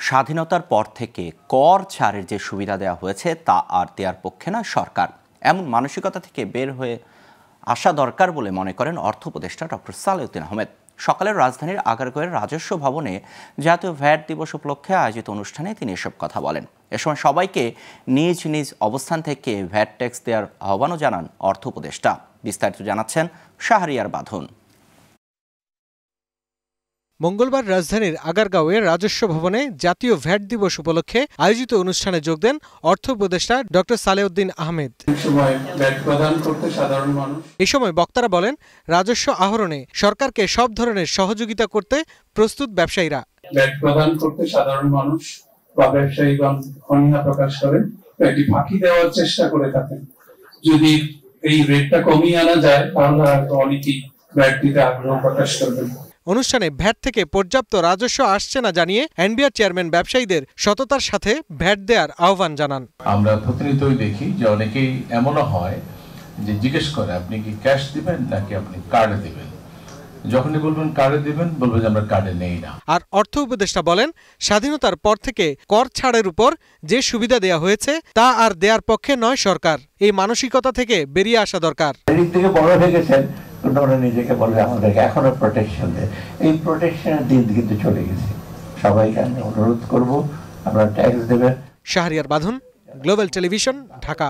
স্বাধীনতার পর থেকে কর ছাড়ের যে সুবিধা দেওয়া হয়েছে তা আর দেওয়ার পক্ষে নয় সরকার। এমন মানসিকতা থেকে বের হয়ে আসা দরকার বলে মনে করেন অর্থ উপদেষ্টা ডক্টর সালেউদ্দিন আহমেদ। সকালে রাজধানীর আগারগাঁওয়ের রাজস্ব ভবনে জাতীয় ভ্যাট দিবস উপলক্ষে আয়োজিত অনুষ্ঠানে তিনি এসব কথা বলেন। এ সময় সবাইকে নিজ নিজ অবস্থান থেকে ভ্যাট ট্যাক্স দেওয়ার আহ্বানও জানান অর্থ উপদেষ্টা। বিস্তারিত জানাচ্ছেন শাহরিয়ার বাঁধন। মঙ্গলবার রাজধানীর আগারগাঁওয়ের রাজস্ব ভবনে জাতীয় ভ্যাট দিবস উপলক্ষে আয়োজিত অনুষ্ঠানে যোগ দেন অর্থ উপদেষ্টা ডক্টর সালেউদ্দিন আহমেদ। এই সময় বক্তারা বলেন, রাজস্ব আহরণে সরকারকে সব ধরনের সহযোগিতা করতে প্রস্তুত ব্যবসায়ীরা। ভ্যাট প্রদান করতে সাধারণ মানুষ বা ব্যবসায়ীগণ অনীহা প্রকাশ করেন, এটি ফাঁকি দেওয়ার চেষ্টা করে থাকেন। যদি এই রেটটা কমিয়ে আনা যায় তাহলে হয়তো অনেকেই ভ্যাট দিতে আগ্রহ প্রকাশ করবেন। অনুষ্ঠানে ভ্যাট থেকে পর্যাপ্ত রাজস্ব আসছে না জানিয়ে এনবিআর চেয়ারম্যান ব্যবসায়ীদের সততার সাথে ভ্যাট দেওয়ার আহ্বান জানান। আমরা প্রতিনিয়তই দেখি যে অনেকেই এমনও হয় যে জিজ্ঞেস করে আপনি কি ক্যাশ দিবেন নাকি আপনি কার্ডে দিবেন। যখনই বলবেন কার্ডে দিবেন, বলবেন যে আমরা কার্ডে নেই না। আর অর্থ উপদেষ্টা বলেন, স্বাধীনতার পর থেকে কর ছাড়ের উপর যে সুবিধা দেওয়া হয়েছে তা আর দেওয়ার পক্ষে নয় সরকার। এই মানসিকতা থেকে বেরিয়ে আসা দরকার। এদিক থেকে বড় হয়ে গেছেন, ওরা নিজেকে বলে আমাদেরকে এখনো প্রোটেকশন দেয়। এই প্রোটেকশনের দিন কিন্তু চলে গেছে। সবাইকে আমি অনুরোধ করব, আপনারা ট্যাক্স দেবেন। শাহরিয়ার বাঁধন, গ্লোবাল টেলিভিশন, ঢাকা।